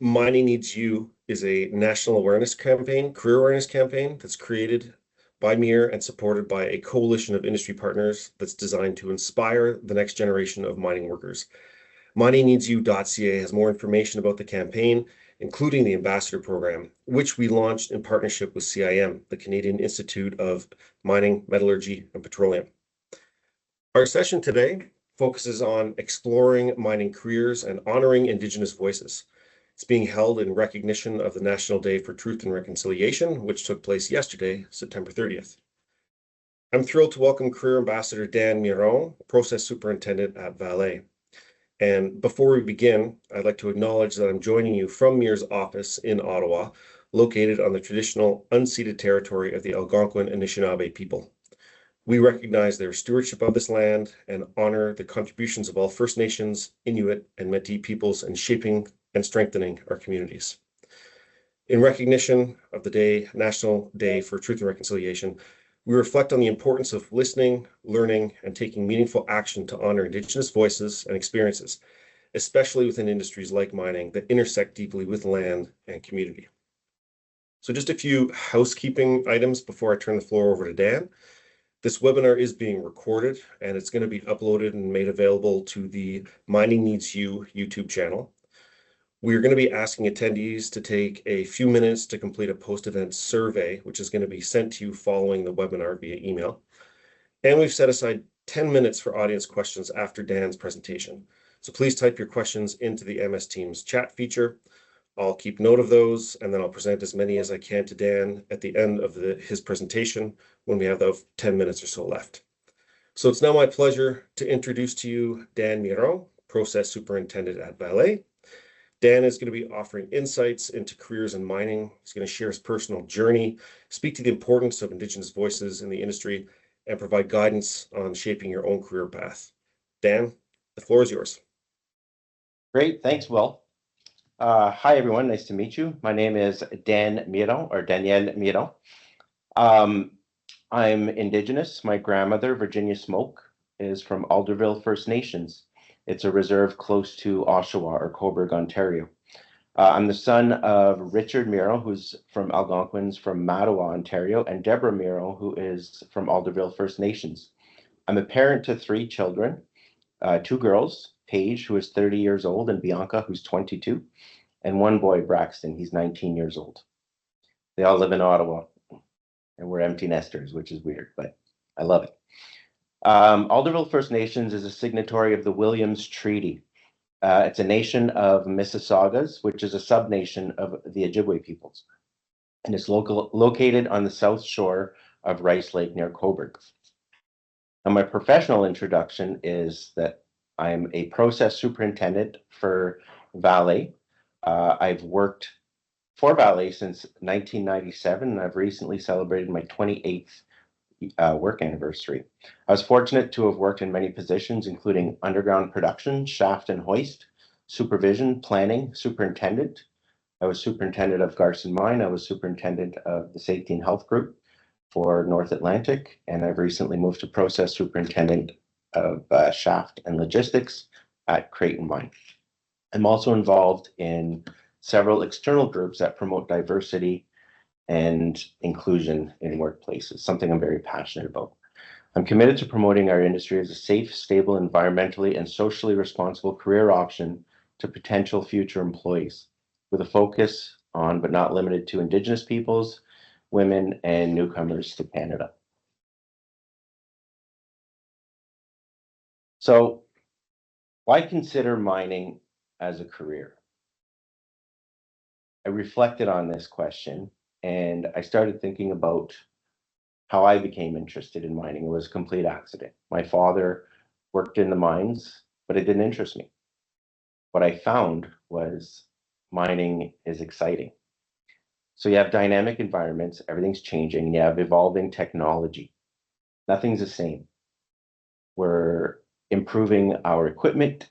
Mining Needs You is a national awareness campaign, career awareness campaign that's created by MIR and supported by a coalition of industry partners that's designed to inspire the next generation of mining workers. MiningNeedsYou.ca has more information about the campaign, including the Ambassador Program, which we launched in partnership with CIM, the Canadian Institute of Mining, Metallurgy, and Petroleum. Our session today focuses on exploring mining careers and honoring Indigenous voices. It's being held in recognition of the National Day for Truth and Reconciliation, which took place yesterday, September 30th. I'm thrilled to welcome Career Ambassador Dan Miron, Process Superintendent at VALE. And before we begin, I'd like to acknowledge that I'm joining you from MIR's office in Ottawa, located on the traditional unceded territory of the Algonquin Anishinaabe people. We recognize their stewardship of this land and honor the contributions of all First Nations, Inuit, and Métis peoples in shaping and strengthening our communities. In recognition of the National Day for Truth and Reconciliation, we reflect on the importance of listening, learning, and taking meaningful action to honor Indigenous voices and experiences, especially within industries like mining that intersect deeply with land and community. So just a few housekeeping items before I turn the floor over to Dan. This webinar is being recorded and it's going to be uploaded and made available to the Mining Needs You YouTube channel. We are going to be asking attendees to take a few minutes to complete a post-event survey, which is going to be sent to you following the webinar via email. And we've set aside 10 minutes for audience questions after Dan's presentation. So please type your questions into the MS Teams chat feature. I'll keep note of those, and then I'll present as many as I can to Dan at the end of his presentation when we have the 10 minutes or so left. So it's now my pleasure to introduce to you Dan Miron, Process Superintendent at VALE. Dan is going to be offering insights into careers in mining. He's going to share his personal journey, speak to the importance of Indigenous voices in the industry, and provide guidance on shaping your own career path. Dan, the floor is yours. Great, thanks, Will. Hi, everyone. Nice to meet you. My name is Dan Miron, or Daniel Miron. I'm Indigenous. My grandmother, Virginia Smoke, is from Alderville First Nations. It's a reserve close to Oshawa or Cobourg, Ontario. I'm the son of Richard Miron, who's from Algonquins from Mattawa, Ontario, and Deborah Miron, who is from Alderville First Nations. I'm a parent to 3 children, 2 girls, Paige, who is 30 years old, and Bianca, who's 22, and 1 boy, Braxton. He's 19 years old. They all live in Ottawa, and we're empty nesters, which is weird, but I love it. Alderville First Nations is a signatory of the Williams Treaty. It's a nation of Mississaugas, which is a subnation of the Ojibwe peoples, and it's located on the south shore of Rice Lake near Cobourg. Now, my professional introduction is that I'm a process superintendent for VALE. I've worked for VALE since 1997, and I've recently celebrated my 28th work anniversary. I was fortunate to have worked in many positions, including underground production, shaft and hoist, supervision, planning, superintendent. I was superintendent of Garson Mine. I was superintendent of the Safety and Health Group for North Atlantic, and I've recently moved to process superintendent of shaft and logistics at Creighton Mine. I'm also involved in several external groups that promote diversity and inclusion in workplaces, something I'm very passionate about. I'm committed to promoting our industry as a safe, stable, environmentally and socially responsible career option to potential future employees, with a focus on, but not limited to, Indigenous peoples, women, and newcomers to Canada. So, why consider mining as a career? I reflected on this question, and I started thinking about how I became interested in mining. It was a complete accident. My father worked in the mines, but it didn't interest me. What I found was mining is exciting. So you have dynamic environments, everything's changing, and you have evolving technology. Nothing's the same. We're improving our equipment.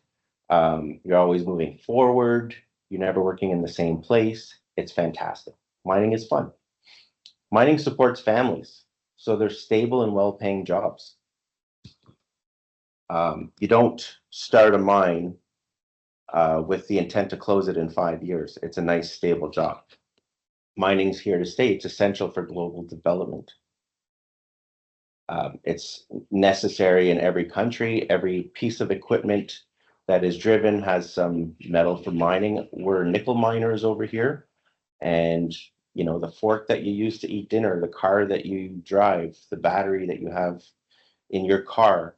You're always moving forward. You're never working in the same place. It's fantastic. Mining is fun. Mining supports families, so they're stable and well-paying jobs. You don't start a mine with the intent to close it in 5 years. It's a nice, stable job. Mining's here to stay. It's essential for global development. It's necessary in every country. Every piece of equipment that is driven has some metal for mining. We're nickel miners over here. And, you know, the fork that you use to eat dinner, the car that you drive, the battery that you have in your car,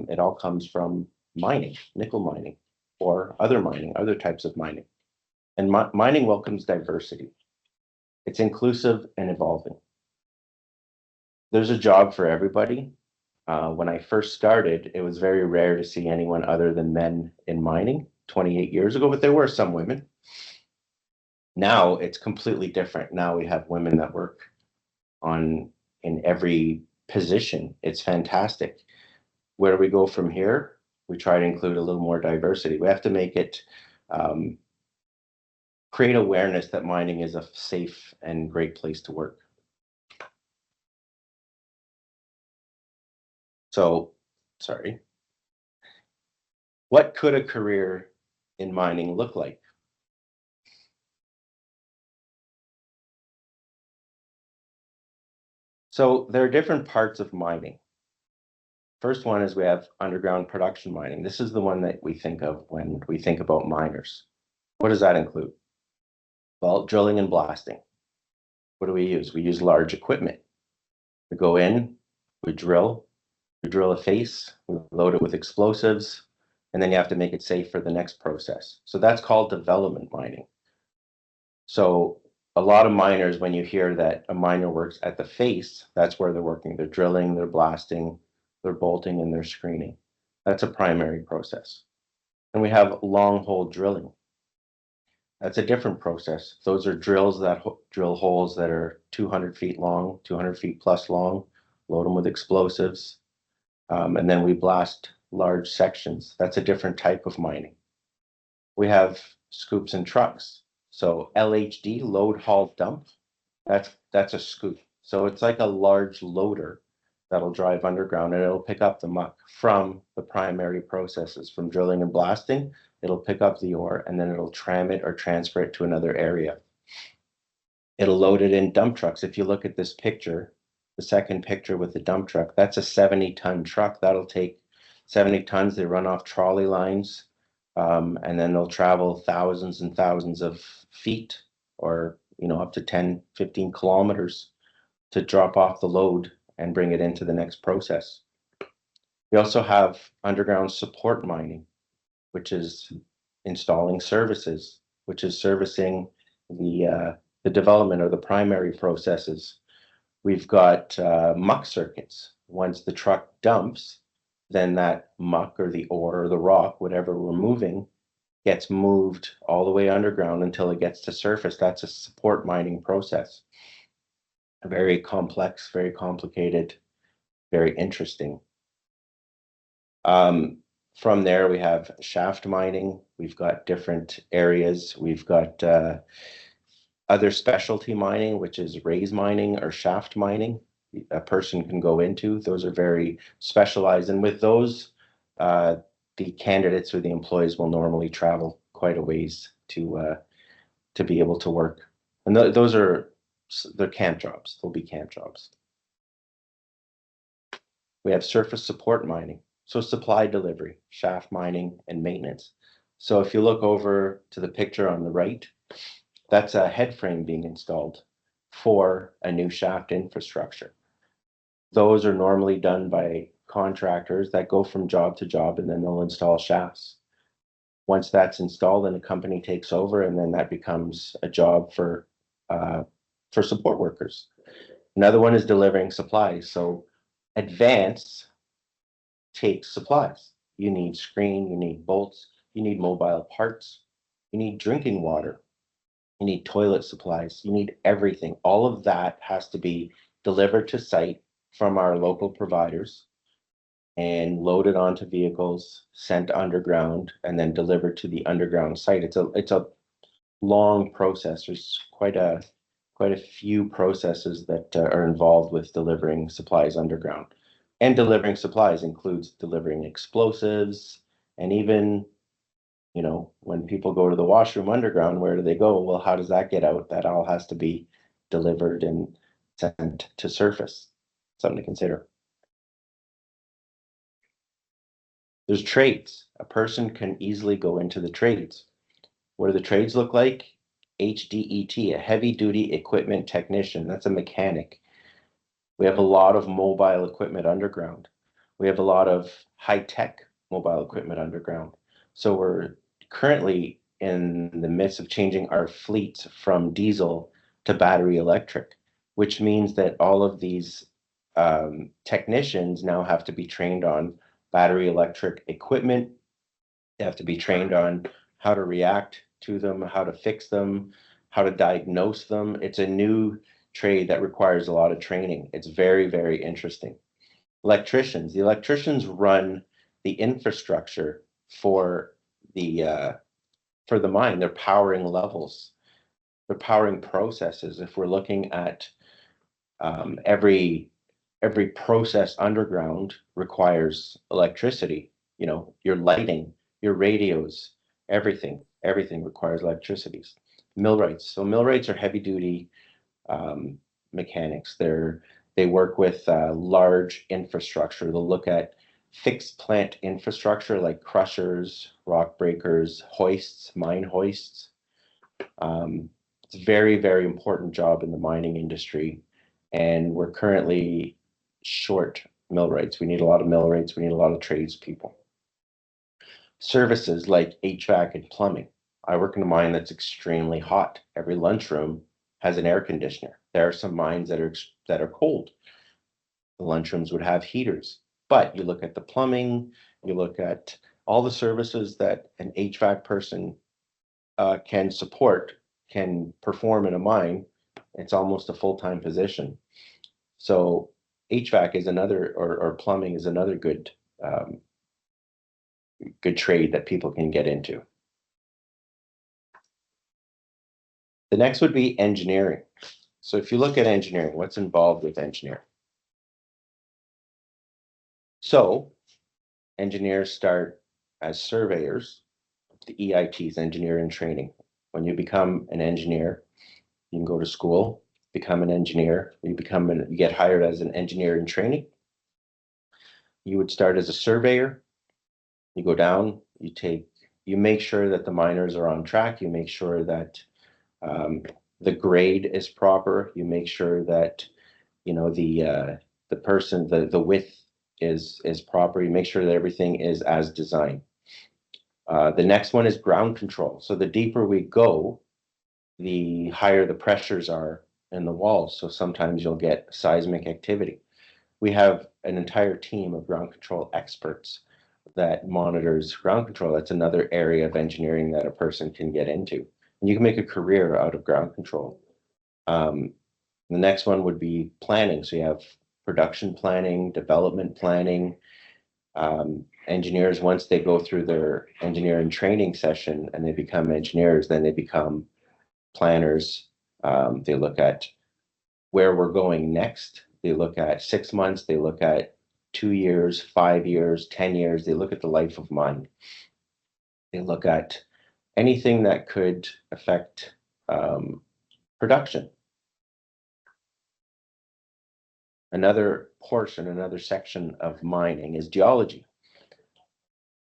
it all comes from mining, nickel mining, or other mining, other types of mining. And mining welcomes diversity. It's inclusive and evolving. There's a job for everybody. When I first started, it was very rare to see anyone other than men in mining 28 years ago, but there were some women. Now it's completely different. Now we have women that work in every position. It's fantastic. Where do we go from here? We try to include a little more diversity. We have to make it create awareness that mining is a safe and great place to work. So, sorry. What could a career in mining look like? So there are different parts of mining. First one is we have underground production mining. This is the one that we think of when we think about miners. What does that include? Well, drilling and blasting. What do we use? We use large equipment. We go in, we drill a face, we load it with explosives, and then you have to make it safe for the next process. So that's called development mining. So a lot of miners, when you hear that a miner works at the face, that's where they're working. They're drilling, they're blasting, they're bolting, and they're screening. That's a primary process. And we have long hole drilling. That's a different process. Those are drills that drill holes that are 200 feet long, 200 feet plus long, load them with explosives, and then we blast large sections. That's a different type of mining. We have scoops and trucks. So LHD, load haul dump, that's a scoop. So it's like a large loader that'll drive underground, and it'll pick up the muck from the primary processes, from drilling and blasting. It'll pick up the ore, and then it'll tram it or transfer it to another area. It'll load it in dump trucks. If you look at this picture, the second picture with the dump truck, that's a 70-ton truck. That'll take 70 tons. They run off trolley lines, and then they'll travel thousands and thousands of feet, or up to 10, 15 kilometers to drop off the load and bring it into the next process. We also have underground support mining, which is installing services, which is servicing the development of the primary processes. We've got muck circuits. Once the truck dumps, then that muck or the ore or the rock, whatever we're moving, gets moved all the way underground until it gets to surface. That's a support mining process. Very complex, very complicated, very interesting. From there, we have shaft mining. We've got different areas. We've got other specialty mining, which is raise mining or shaft mining. A person can go into. Those are very specialized. And with those, the candidates or the employees will normally travel quite a ways to be able to work. And they're camp jobs. They'll be camp jobs. We have surface support mining. So supply delivery, shaft mining, and maintenance. So if you look over to the picture on the right, that's a head frame being installed for a new shaft infrastructure. Those are normally done by contractors that go from job to job, and then they'll install shafts. Once that's installed, then a company takes over, and then that becomes a job for support workers. Another one is delivering supplies. So advance takes supplies. You need screen, you need bolts, you need mobile parts, you need drinking water, you need toilet supplies, you need everything. All of that has to be delivered to site from our local providers and loaded onto vehicles, sent underground, and then delivered to the underground site. It's a long process. There's quite a few processes that are involved with delivering supplies underground. And delivering supplies includes delivering explosives and even You know, when people go to the washroom underground, where do they go? Well, how does that get out? That all has to be delivered and sent to surface. Something to consider. There's trades. A person can easily go into the trades. What do the trades look like? HDET, a heavy duty equipment technician. That's a mechanic. We have a lot of mobile equipment underground. We have a lot of high tech mobile equipment underground. So we're currently in the midst of changing our fleet from diesel to battery electric, which means that all of these technicians now have to be trained on battery electric equipment. They have to be trained on how to react to them, how to fix them, how to diagnose them. It's a new trade that requires a lot of training. It's very, very interesting. Electricians. The electricians run the infrastructure for the for the mine. They're powering levels. They're powering processes. If we're looking at every process underground requires electricity. You know, your lighting, your radios, everything requires electricity. Millwrights. So millwrights are heavy duty mechanics. They work with large infrastructure. They'll look at fixed plant infrastructure like crushers, rock breakers, hoists, mine hoists. It's a very, very important job in the mining industry, and we're currently short millwrights. We need a lot of millwrights. We need a lot of tradespeople. Services like HVAC and plumbing. I work in a mine that's extremely hot. Every lunchroom has an air conditioner. There are some mines that are cold. The lunchrooms would have heaters. But you look at the plumbing, you look at all the services that an HVAC person can support, can perform in a mine. It's almost a full-time position. So HVAC is another, or plumbing is another good good trade that people can get into. The next would be engineering. So if you look at engineering, what's involved with engineering? So engineers start as surveyors, the EITs, engineer in training. When you become an engineer, you can go to school, become an engineer, you get hired as an engineer in training. You would start as a surveyor, you go down, you make sure that the miners are on track, you make sure that the grade is proper, you make sure that the width is proper, you make sure that everything is as designed. The next one is ground control. So the deeper we go, the higher the pressures are in the walls. So sometimes you'll get seismic activity. We have an entire team of ground control experts that monitors ground control. That's another area of engineering that a person can get into. And you can make a career out of ground control. The next one would be planning. So you have production planning, development planning. Engineers, once they go through their engineering training session and they become engineers, then they become planners. They look at where we're going next. They look at 6 months, they look at 2 years, 5 years, 10 years. They look at the life of mine. They look at anything that could affect production. Another portion, another section of mining is geology.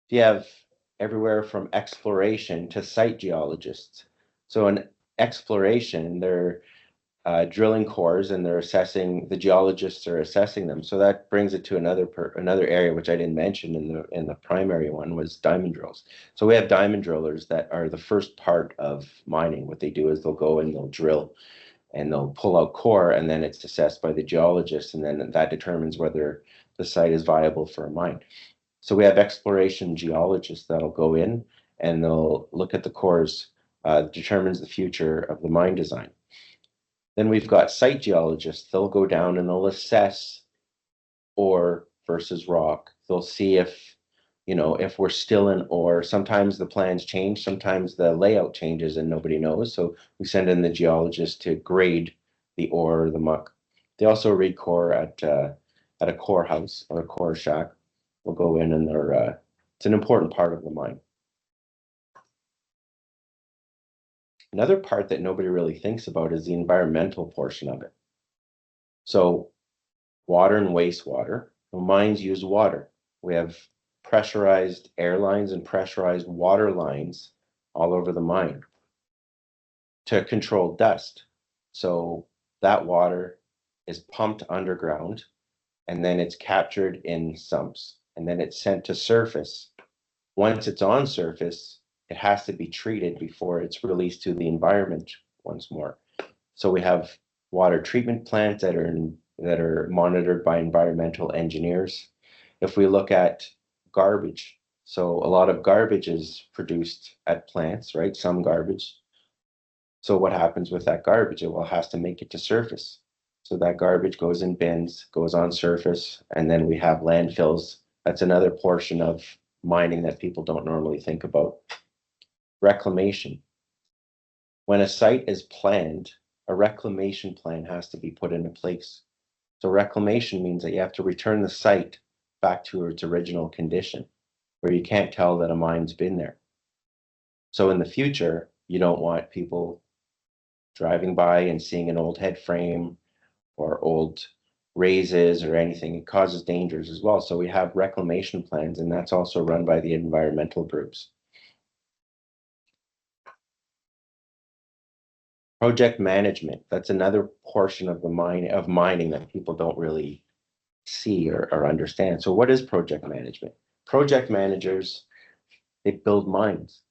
You have everywhere from exploration to site geologists. So in exploration, they're drilling cores and the geologists are assessing them. So that brings it to another area which I didn't mention in the primary one was diamond drills. So we have diamond drillers that are the first part of mining. What they do is they'll go and they'll drill and they'll pull out core, and then it's assessed by the geologist, and then that determines whether the site is viable for a mine. So we have exploration geologists that'll go in and they'll look at the cores, determines the future of the mine design. Then we've got site geologists. They'll go down and they'll assess ore versus rock. They'll see if we're still in ore. Sometimes the plans change, sometimes the layout changes and nobody knows. So we send in the geologist to grade the ore or the muck. They also read core at a core house or a core shack. We'll go in and it's an important part of the mine. Another part that nobody really thinks about is the environmental portion of it. So water and wastewater. Well, mines use water. We have pressurized air lines and pressurized water lines all over the mine to control dust. So that water is pumped underground and then it's captured in sumps and then it's sent to surface. Once it's on surface, it has to be treated before it's released to the environment once more. So we have water treatment plants that are monitored by environmental engineers. If we look at garbage, so a lot of garbage is produced at plants, right? Some garbage. So what happens with that garbage? It will has to make it to surface. So that garbage goes in bins, goes on surface, and then we have landfills. That's another portion of mining that people don't normally think about. Reclamation. When a site is planned, a reclamation plan has to be put into place. So reclamation means that you have to return the site back to its original condition, where you can't tell that a mine's been there. So in the future, you don't want people driving by and seeing an old head frame or old raises or anything. It causes dangers as well. So we have reclamation plans, and that's also run by the environmental groups. Project management, that's another portion of the mining that people don't really see or understand. So what is project management? Project managers, they build mines.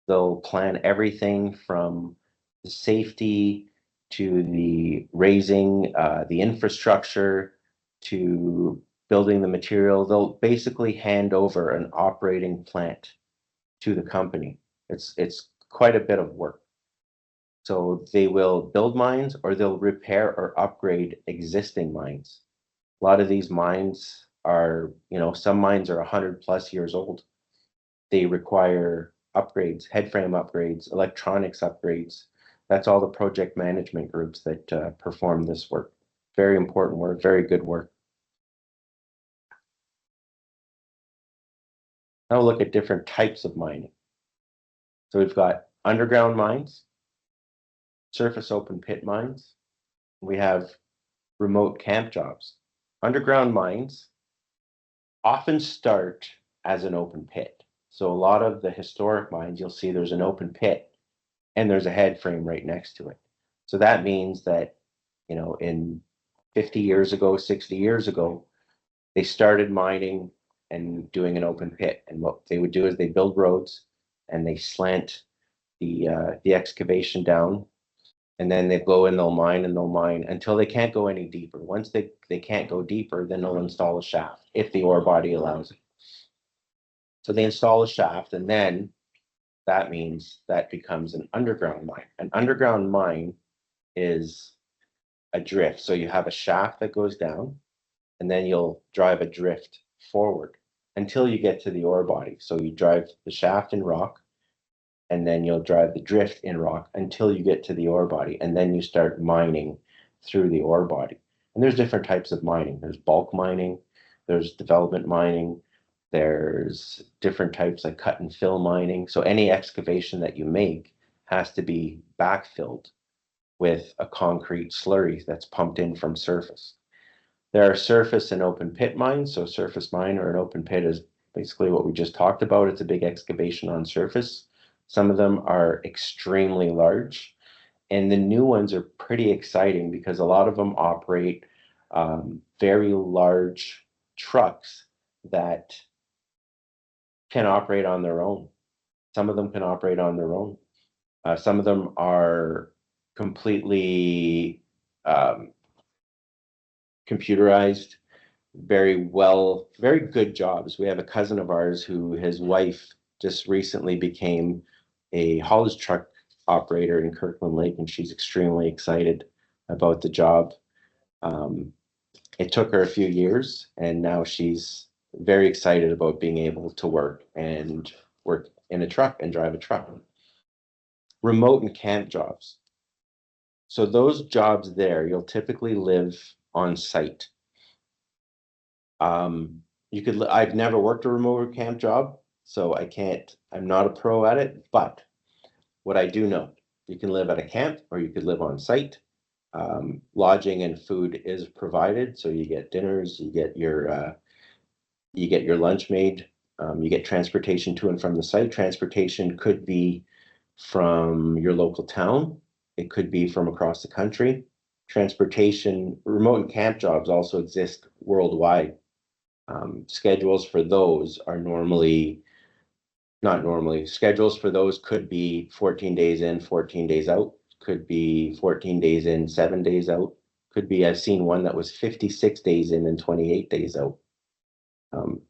They'll plan everything from the safety to the raising, the infrastructure, to building the material. They'll basically hand over an operating plant to the company. It's quite a bit of work. So they will build mines or they'll repair or upgrade existing mines. A lot of these mines are, some mines are 100+ years old. They require upgrades, headframe upgrades, electronics upgrades. That's all the project management groups that perform this work. Very important work, very good work. Now we'll look at different types of mining. So we've got underground mines, surface open pit mines. We have remote camp jobs. Underground mines often start as an open pit. So a lot of the historic mines, you'll see there's an open pit and there's a head frame right next to it. So that means that, in 50 years ago, 60 years ago, they started mining and doing an open pit. And what they would do is they build roads and they slant the excavation down, and then they go and they'll mine until they can't go any deeper. Once they can't go deeper, then they'll install a shaft if the ore body allows it. So they install a shaft, and then that means that becomes an underground mine. An underground mine is a drift. So you have a shaft that goes down, and then you'll drive a drift forward until you get to the ore body. So you drive the shaft in rock, and then you'll drive the drift in rock until you get to the ore body, and then you start mining through the ore body. And there's different types of mining. There's bulk mining, there's development mining, there's different types like cut and fill mining. So any excavation that you make has to be backfilled with a concrete slurry that's pumped in from surface. There are surface and open pit mines. So surface mine or an open pit is basically what we just talked about. It's a big excavation on surface. Some of them are extremely large, and the new ones are pretty exciting because a lot of them operate very large trucks that can operate on their own. Some of them can operate on their own. Some of them are completely computerized, very good jobs. We have a cousin of ours who his wife just recently became a haulage truck operator in Kirkland Lake, and she's extremely excited about the job. It took her a few years, and now she's very excited about being able to work in a truck and drive a truck. Remote and camp jobs. So those jobs there, you'll typically live on site. I've never worked a remote camp job, so I'm not a pro at it, but what I do know You can live at a camp or you could live on site. Lodging and food is provided, so you get dinners, you get your lunch made, you get transportation to and from the site. Transportation could be from your local town, it could be from across the country. Transportation, remote and camp jobs also exist worldwide. Schedules for those are normally, not normally, schedules for those could be 14 days in, 14 days out, could be 14 days in, 7 days out, could be, I've seen one that was 56 days in and 28 days out.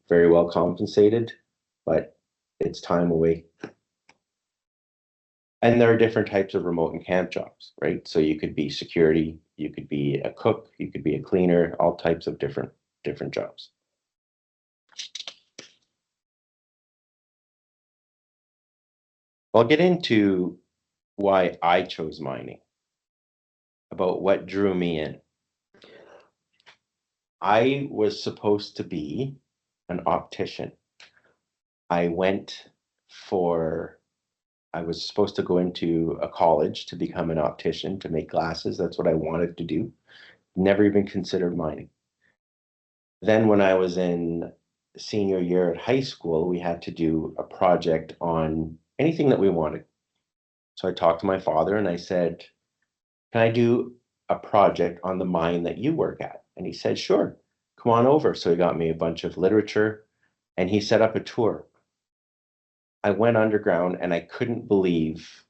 Very well compensated, but it's time away. And there are different types of remote and camp jobs, right? So you could be security, you could be a cook, you could be a cleaner, all types of different jobs. I'll get into why I chose mining, about what drew me in. I was supposed to be an optician. I was supposed to go into a college to become an optician, to make glasses. That's what I wanted to do. Never even considered mining. Then when I was in senior year at high school, we had to do a project on anything that we wanted. So I talked to my father and I said, can I do a project on the mine that you work at? And he said, sure, come on over. So he got me a bunch of literature and he set up a tour. I went underground and I couldn't believe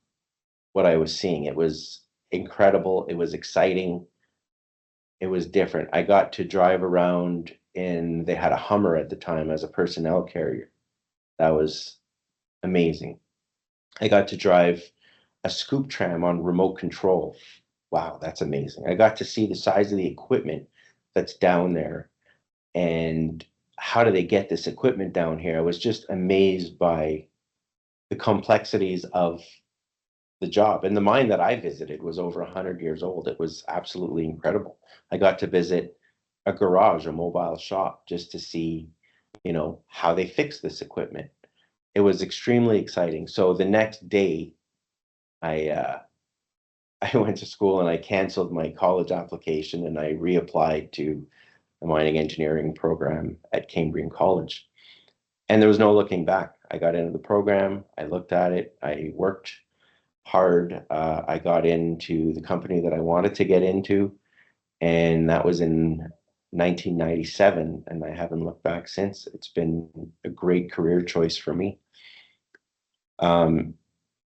what I was seeing. It was incredible. It was exciting. It was different. I got to drive around they had a Hummer at the time as a personnel carrier. That was amazing. I got to drive a scoop tram on remote control. Wow, that's amazing. I got to see the size of the equipment that's down there and how do they get this equipment down here? I was just amazed by the complexities of the job. And the mine that I visited was over 100 years old. It was absolutely incredible. I got to visit a garage, a mobile shop, just to see, how they fix this equipment. It was extremely exciting. So the next day, I I went to school and I canceled my college application and I reapplied to the mining engineering program at Cambrian College. And there was no looking back. I got into the program, I looked at it, I worked hard. I got into the company that I wanted to get into, and that was in 1997, and I haven't looked back since. It's been a great career choice for me.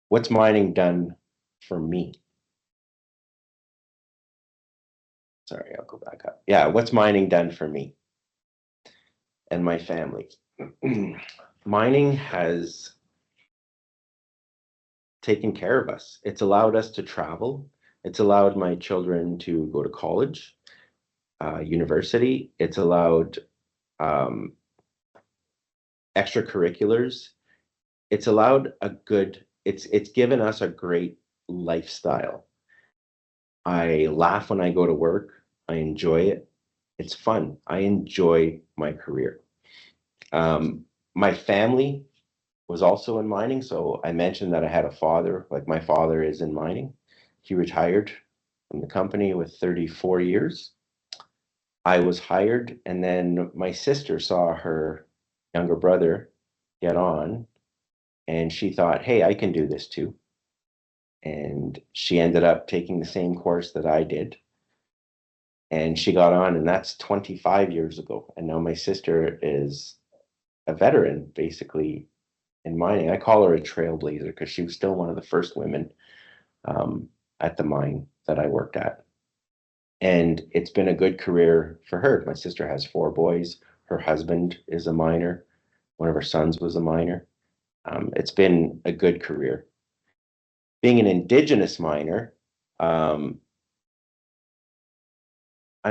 What's mining done for me? Sorry, I'll go back up. Yeah, what's mining done for me and my family? Mining has taken care of us. It's allowed us to travel. It's allowed my children to go to college, university. It's allowed extracurriculars. It's allowed it's given us a great lifestyle. I laugh when I go to work. I enjoy it. It's fun. I enjoy my career. My family was also in mining. So I mentioned that I had a father, like my father is in mining. He retired from the company with 34 years. I was hired, and then my sister saw her younger brother get on, and she thought, hey, I can do this too. And she ended up taking the same course that I did. And she got on, and that's 25 years ago. And now my sister is a veteran, basically, in mining. I call her a trailblazer because she was still one of the first women at the mine that I worked at. And it's been a good career for her. My sister has 4 boys. Her husband is a miner. One of her sons was a miner. It's been a good career. Being an Indigenous miner, I'm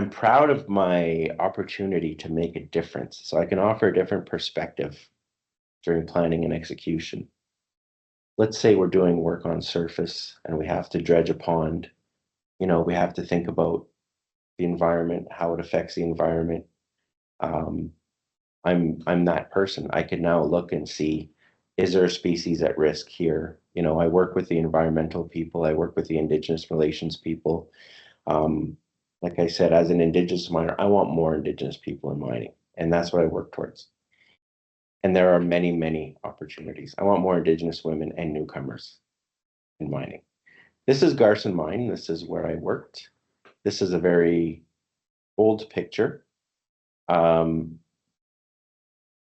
proud of my opportunity to make a difference. So I can offer a different perspective during planning and execution. Let's say we're doing work on surface and we have to dredge a pond. We have to think about the environment, how it affects the environment. I'm that person. I can now look and see, is there a species at risk here? You know, I work with the environmental people, I work with the Indigenous relations people. Like I said, as an Indigenous miner, I want more Indigenous people in mining, and that's what I work towards. And there are many, many opportunities. I want more Indigenous women and newcomers in mining. This is Garson Mine. This is where I worked. This is a very old picture.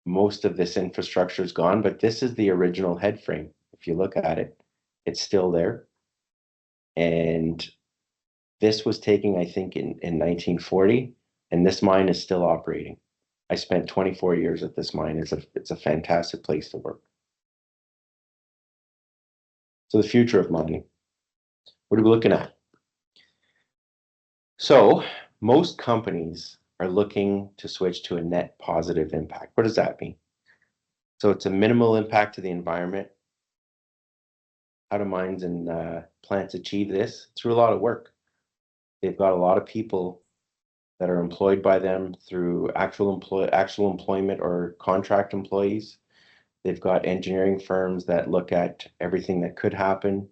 Most of this infrastructure is gone, but this is the original head frame. If you look at it, it's still there. And this was taken, I think, in 1940, and this mine is still operating. I spent 24 years at this mine. It's a fantastic place to work. So the future of mining. What are we looking at? So most companies are looking to switch to a net positive impact. What does that mean? So it's a minimal impact to the environment. How do mines and plants achieve this? Through a lot of work. They've got a lot of people that are employed by them through actual employment or contract employees. They've got engineering firms that look at everything that could happen.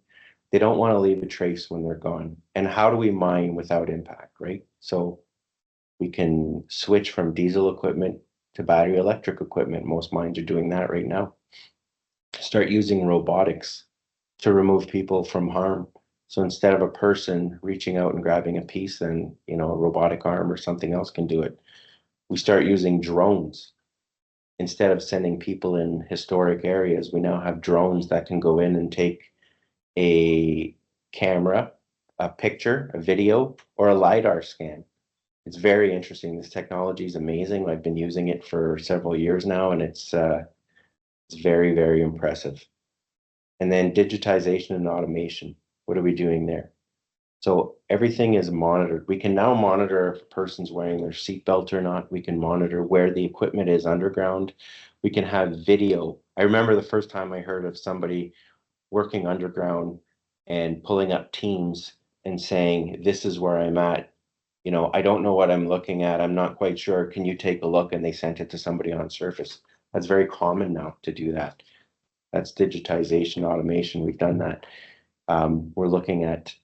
They don't want to leave a trace when they're gone. And how do we mine without impact, right? So we can switch from diesel equipment to battery electric equipment. Most mines are doing that right now. Start using robotics to remove people from harm. So instead of a person reaching out and grabbing a piece, then, you know, a robotic arm or something else can do it. We start using drones. Instead of sending people in historic areas, we now have drones that can go in and take a camera, a picture, a video, or a LiDAR scan. It's very interesting. This technology is amazing. I've been using it for several years now, and it's very, very impressive. And then digitization and automation. What are we doing there? So everything is monitored. We can now monitor if a person's wearing their seatbelt or not. We can monitor where the equipment is underground. We can have video. I remember the first time I heard of somebody working underground and pulling up Teams and saying, this is where I'm at. You know, I don't know what I'm looking at. I'm not quite sure. Can you take a look? And they sent it to somebody on surface. That's very common now to do that. That's digitization, automation. We've done that. We're looking at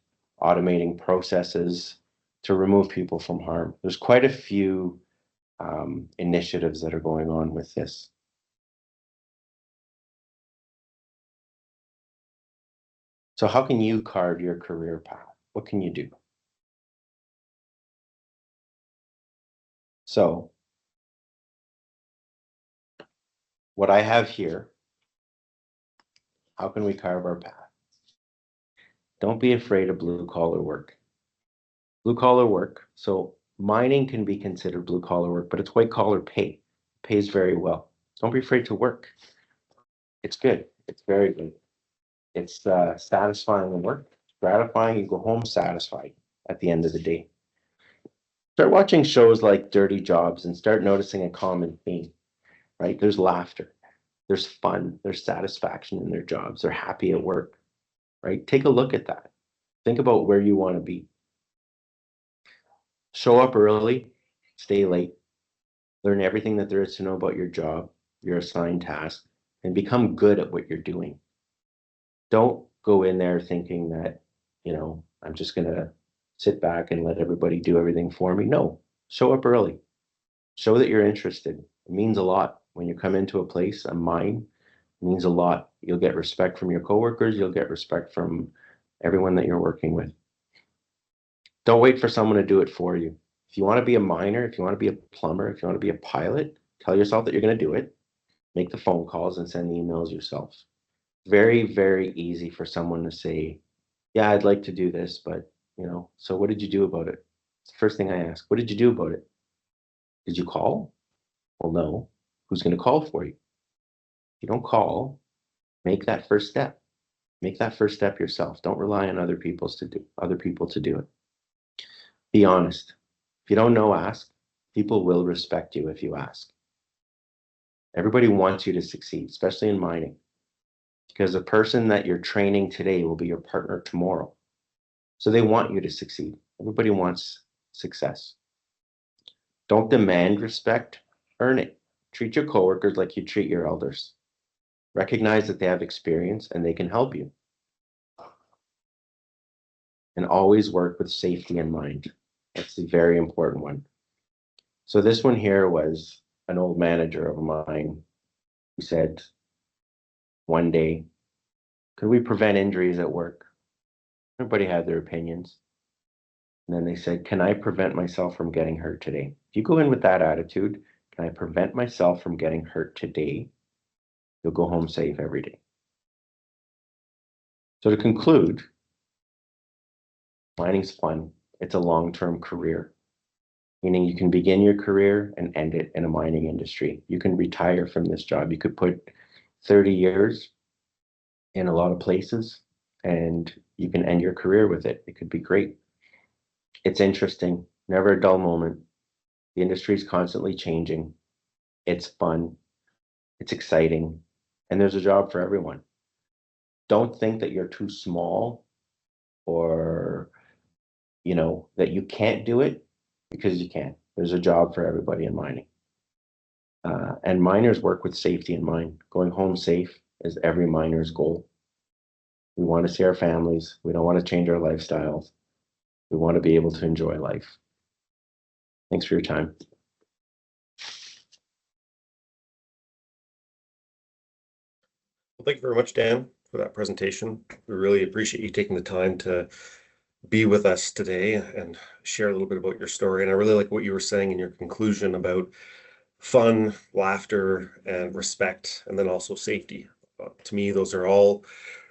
automating processes to remove people from harm. There's quite a few initiatives that are going on with this. So how can you carve your career path? What can you do? So what I have here, how can we carve our path? Don't be afraid of blue collar work. Blue collar work. So mining can be considered blue collar work, but it's white collar pay. It pays very well. Don't be afraid to work. It's good. It's very good. It's satisfying work, gratifying. You go home satisfied at the end of the day. Start watching shows like Dirty Jobs and start noticing a common theme, right? There's laughter, there's fun, there's satisfaction in their jobs. They're happy at work, right? Take a look at that. Think about where you want to be. Show up early, stay late, learn everything that there is to know about your job, your assigned task, and become good at what you're doing. Don't go in there thinking that, you know, I'm just going to sit back and let everybody do everything for me. No, show up early. Show that you're interested. It means a lot. When you come into a place, a mine, it means a lot. You'll get respect from your coworkers. You'll get respect from everyone that you're working with. Don't wait for someone to do it for you. If you want to be a miner, if you want to be a plumber, if you want to be a pilot, tell yourself that you're going to do it. Make the phone calls and send the emails yourself. Very, very easy for someone to say, yeah, I'd like to do this, but, you know, so what did you do about it? It's the first thing I ask. What did you do about it? Did you call? Well, no. Who's going to call for you? If you don't call, make that first step. Make that first step yourself. Don't rely on other people to do it. Be honest. If you don't know, ask. People will respect you if you ask. Everybody wants you to succeed, especially in mining, because the person that you're training today will be your partner tomorrow. So they want you to succeed. Everybody wants success. Don't demand respect, earn it. Treat your coworkers like you treat your elders. Recognize that they have experience and they can help you. And always work with safety in mind. That's the very important one. So this one here was an old manager of mine who said one day, could we prevent injuries at work? Everybody had their opinions. And then they said, can I prevent myself from getting hurt today? If you go in with that attitude, can I prevent myself from getting hurt today? You'll go home safe every day. So to conclude, mining's fun. It's a long-term career, meaning you can begin your career and end it in a mining industry. You can retire from this job. You could put 30 years in a lot of places and you can end your career with it. It could be great. It's interesting, never a dull moment. The industry is constantly changing. It's fun, it's exciting, and there's a job for everyone. Don't think that you're too small or, that you can't do it, because you can. There's a job for everybody in mining. And miners work with safety in mind. Going home safe is every miner's goal. We want to see our families. We don't want to change our lifestyles. We want to be able to enjoy life. Thanks for your time. Well, thank you very much, Dan, for that presentation. We really appreciate you taking the time to be with us today and share a little bit about your story. And I really like what you were saying in your conclusion about fun, laughter, and respect, and then also safety. To me, those are all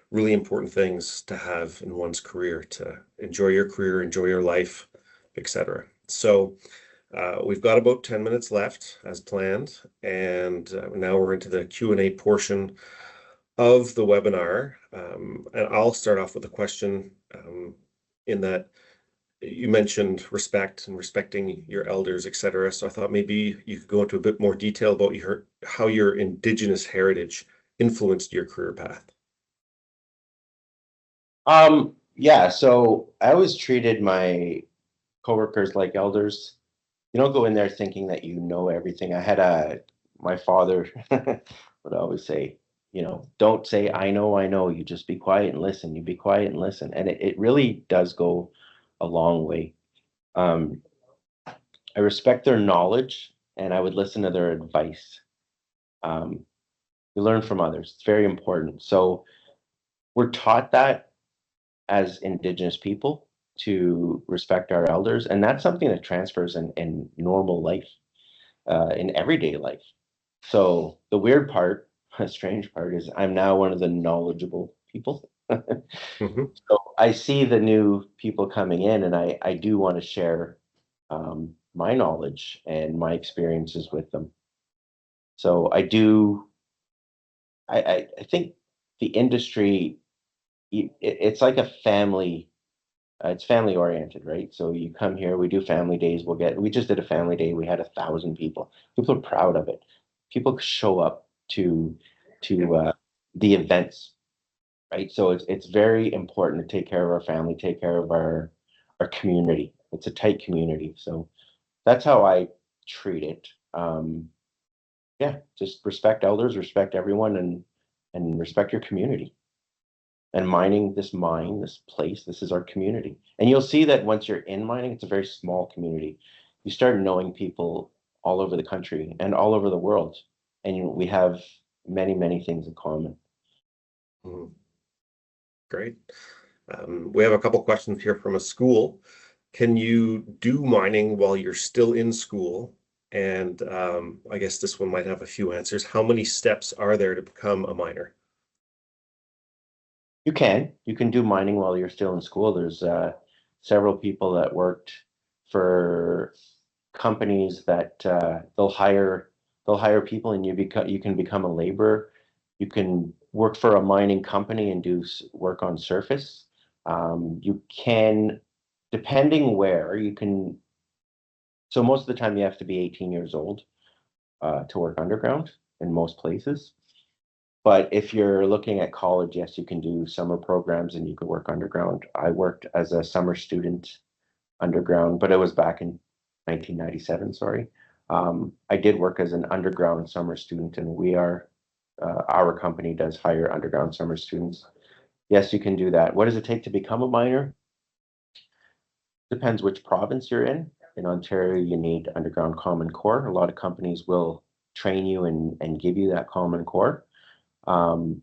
really important things to have in one's career, to enjoy your career, enjoy your life, etc. So we've got about 10 minutes left as planned, and now we're into the Q&A portion of the webinar. And I'll start off with a question in that you mentioned respect and respecting your elders, etc. So I thought maybe you could go into a bit more detail about how your Indigenous heritage influenced your career path. Yeah, so I always treated my coworkers like elders. You don't go in there thinking that you know everything. My father would always say, don't say, I know. You just be quiet and listen. You be quiet and listen. And it really does go a long way. I respect their knowledge and I would listen to their advice. You learn from others. It's very important. So we're taught that as Indigenous people to respect our elders. And that's something that transfers in normal life, in everyday life. So the weird part, a strange part, is I'm now one of the knowledgeable people. Mm-hmm. So I see the new people coming in and I do want to share my knowledge and my experiences with them. So I think the industry, it's like a family. It's family oriented, right? So you come here, we do family days. We just did a family day. We had 1,000 people. People are proud of it. People show up to the events, right? So it's very important to take care of our family, take care of our community. It's a tight community, so that's how I treat it. Yeah, just respect elders, respect everyone, and respect your community. And mining, this place, this is our community. And you'll see that once you're in mining, it's a very small community. You start knowing people all over the country and all over the world. And we have many, many things in common. Mm-hmm. Great. We have a couple questions here from a school. Can you do mining while you're still in school? And I guess this one might have a few answers. How many steps are there to become a miner? You can do mining while you're still in school. There's several people that worked for companies that they'll hire people and you can become a laborer. You can work for a mining company and do work on surface. You can, depending where you can. So most of the time you have to be 18 years old to work underground in most places. But if you're looking at college, yes, you can do summer programs and you could work underground. I worked as a summer student underground, but it was back in 1997, sorry. I did work as an underground summer student, and we are Our company does hire underground summer students. Yes, you can do that. What does it take to become a miner? Depends which province you're in. In Ontario, you need underground common core. A lot of companies will train you and give you that common core. Um,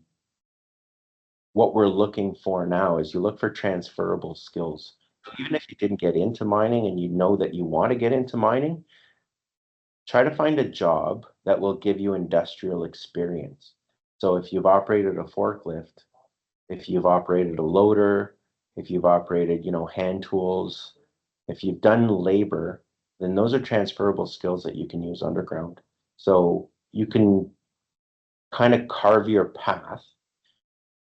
what we're looking for now is you look for transferable skills. Even if you didn't get into mining and you know that you want to get into mining, try to find a job that will give you industrial experience. So if you've operated a forklift, if you've operated a loader, if you've operated, hand tools, if you've done labor, then those are transferable skills that you can use underground. So you can kind of carve your path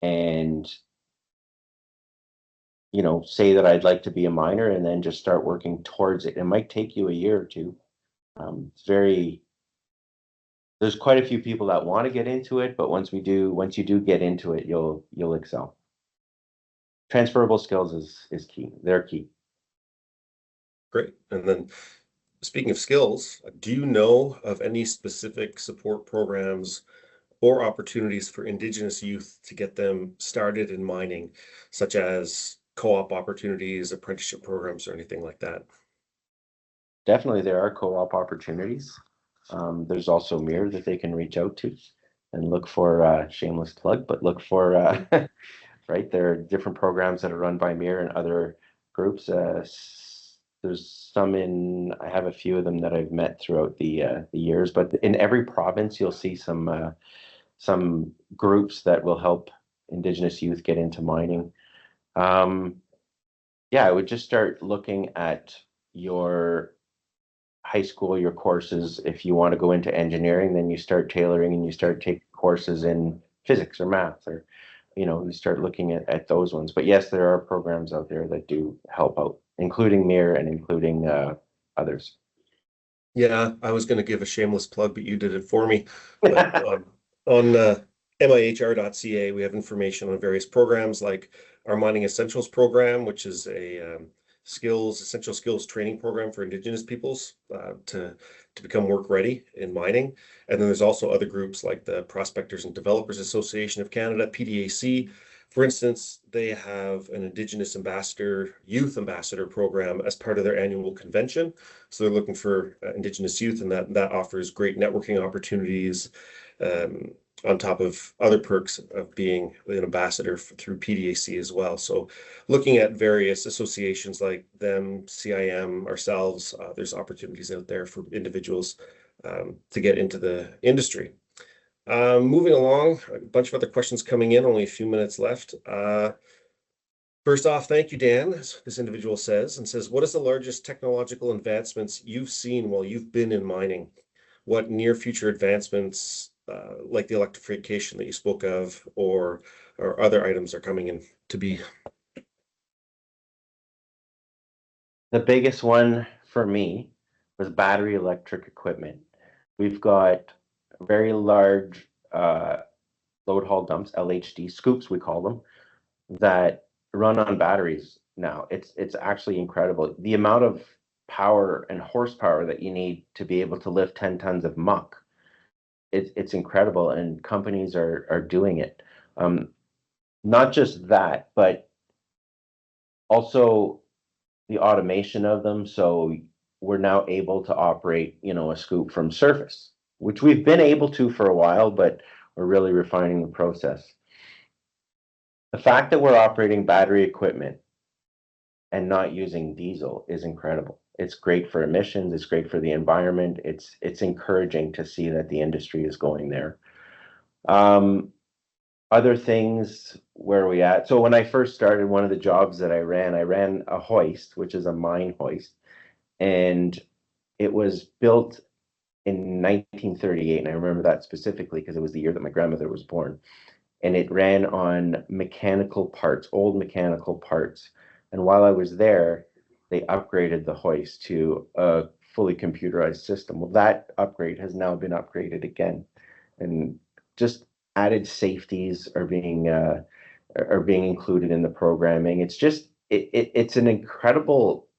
and, say that I'd like to be a miner and then just start working towards it. It might take you a year or two. There's quite a few people that want to get into it, but once you do get into it, you'll excel. Transferable skills is key. They're key. Great. And then speaking of skills, do you know of any specific support programs or opportunities for Indigenous youth to get them started in mining, such as co-op opportunities, apprenticeship programs, or anything like that? Definitely, there are co-op opportunities. There's also Mir that they can reach out to and look for shameless plug, but look for right. There are different programs that are run by Mir and other groups. There's some I have a few of them that I've met throughout the years, but in every province you'll see some groups that will help Indigenous youth get into mining. Yeah, I would just start looking at your high school, your courses. If you want to go into engineering, then you start tailoring and you start taking courses in physics or math, or you start looking at those ones. But yes, there are programs out there that do help out, including Mir and including others. Yeah, I was going to give a shameless plug, but you did it for me. But on mihr.ca, we have information on various programs like our Mining Essentials program, which is a essential skills training program for Indigenous peoples to become work ready in mining. And then there's also other groups like the Prospectors and Developers Association of Canada, PDAC. For instance, they have an Indigenous youth ambassador program as part of their annual convention. So they're looking for Indigenous youth, and that offers great networking opportunities, on top of other perks of being an ambassador through PDAC as well. So looking at various associations like them, CIM, ourselves, there's opportunities out there for individuals to get into the industry. Moving along, a bunch of other questions coming in, only a few minutes left. First off, thank you, Dan, this individual says, what is the largest technological advancements you've seen while you've been in mining? What near future advancements, like the electrification that you spoke of, or other items are coming in to be? The biggest one for me was battery electric equipment. We've got very large load haul dumps, LHD scoops, we call them, that run on batteries now. It's actually incredible. The amount of power and horsepower that you need to be able to lift 10 tons of muck, it's incredible, and companies are doing it. Not just that, but also the automation of them. So we're now able to operate, a scoop from surface, which we've been able to for a while, but we're really refining the process. The fact that we're operating battery equipment and not using diesel is incredible. It's great for emissions. It's great for the environment. It's encouraging to see that the industry is going there. Other things, where are we at? So when I first started, one of the jobs that I ran a hoist, which is a mine hoist, and it was built in 1938. And I remember that specifically because it was the year that my grandmother was born. And it ran on mechanical parts, old mechanical parts. And while I was there, they upgraded the hoist to a fully computerized system. Well, that upgrade has now been upgraded again, and just added safeties are being included in the programming. It's an incredible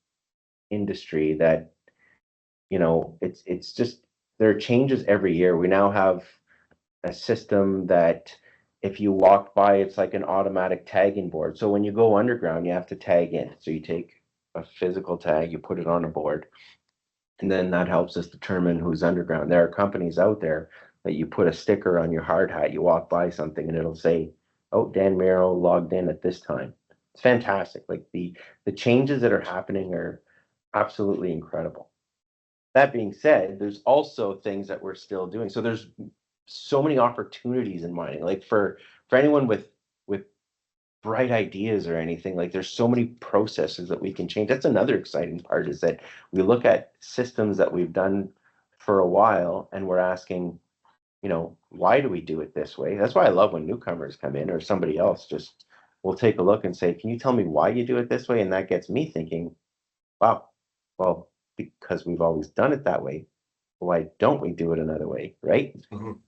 industry that it's just there are changes every year. We now have a system that if you walk by, it's like an automatic tagging board. So when you go underground, you have to tag in. So you take a physical tag, you put it on a board, and then that helps us determine who's underground. There are companies out there that you put a sticker on your hard hat, you walk by something and it'll say, oh, Dan Miron logged in at this time. It's fantastic. Like the changes that are happening are absolutely incredible. That being said, there's also things that we're still doing. So there's so many opportunities in mining. Like for anyone with bright ideas or anything, like there's so many processes that we can change. That's another exciting part, is that we look at systems that we've done for a while and we're asking, why do we do it this way? That's why I love when newcomers come in, or somebody else just will take a look and say, can you tell me why you do it this way? And that gets me thinking, wow, well, because we've always done it that way, why don't we do it another way, right? Mhm.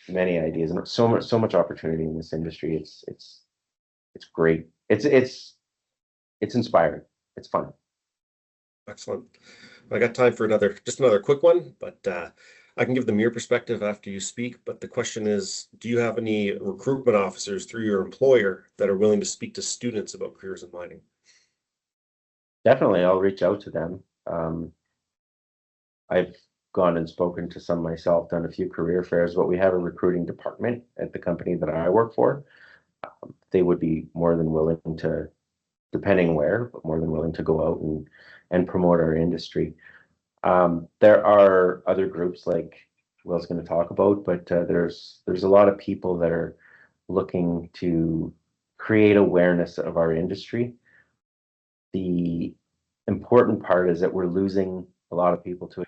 Many ideas, and so much opportunity in this industry. It's great. It's inspiring. It's fun. Excellent. I got time for just another quick one, but I can give the mirror perspective after you speak. But the question is, do you have any recruitment officers through your employer that are willing to speak to students about careers in mining? Definitely, I'll reach out to them. I've gone and spoken to some myself, done a few career fairs, but we have a recruiting department at the company that I work for. They would be more than willing to, depending where, but more than willing to go out and promote our industry. There are other groups like Will's going to talk about, but there's a lot of people that are looking to create awareness of our industry. The important part is that we're losing a lot of people to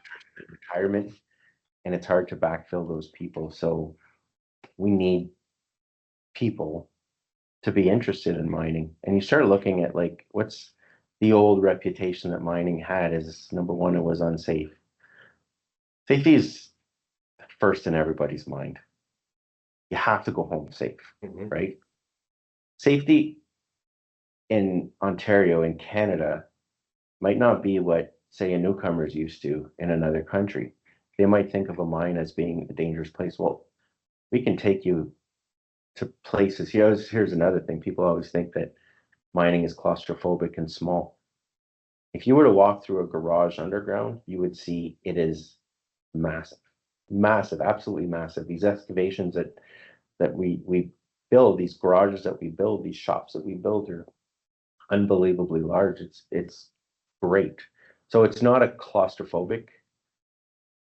retirement, and it's hard to backfill those people. So we need people to be interested in mining. And you start looking at, like, what's the old reputation that mining had is, number one, it was unsafe. Safety is first in everybody's mind. You have to go home safe, Mhm. right? Safety in Ontario, in Canada, might not be what, say, a newcomer's used to in another country. They might think of a mine as being a dangerous place. Well, we can take you to places. Here's another thing. People always think that mining is claustrophobic and small. If you were to walk through a garage underground, you would see it is massive, massive, absolutely massive. These excavations that we build, these garages that we build, these shops that we build are unbelievably large. It's great. So it's not a claustrophobic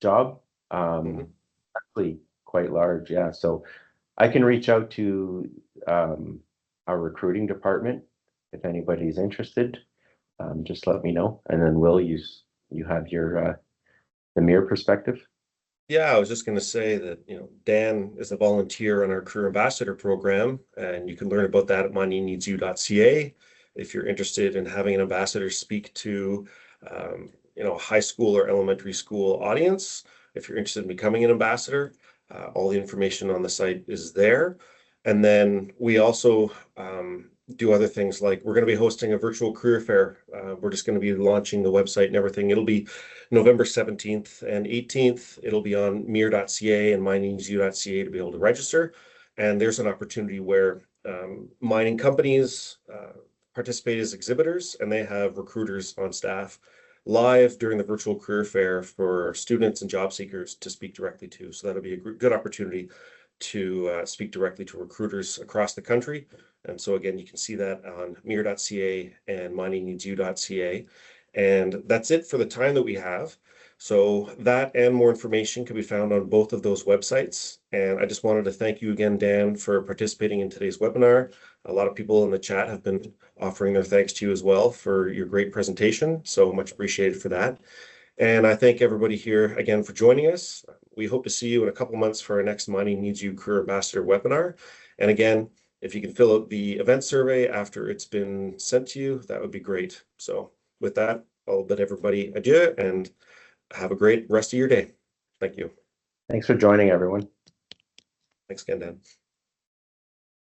job. Mhm. Actually quite large, yeah. So I can reach out to our recruiting department if anybody's interested. Just let me know, and then you have your the mirror perspective. Yeah, I was just going to say that, Dan is a volunteer on our Career Ambassador program, and you can learn about that at miningneedsyou.ca. If you're interested in having an ambassador speak to, a high school or elementary school audience, if you're interested in becoming an ambassador, all the information on the site is there. And then we also do other things, like we're going to be hosting a virtual career fair. We're just going to be launching the website and everything. It'll be November 17th and 18th. It'll be on mir.ca and miningneedsyou.ca to be able to register. And there's an opportunity where mining companies participate as exhibitors, and they have recruiters on staff live during the virtual career fair for students and job seekers to speak directly to. So that'll be a good opportunity to speak directly to recruiters across the country. And so again, you can see that on mir.ca and miningneedsyou.ca. And that's it for the time that we have. So that and more information can be found on both of those websites. And I just wanted to thank you again, Dan, for participating in today's webinar. A lot of people in the chat have been offering their thanks to you as well for your great presentation. So much appreciated for that. And I thank everybody here again for joining us. We hope to see you in a couple months for our next Mining Needs You Career Ambassador webinar. And again, if you can fill out the event survey after it's been sent to you, that would be great. So with that, I'll bid everybody adieu and have a great rest of your day. Thank you. Thanks for joining, everyone. Thanks again, Dan.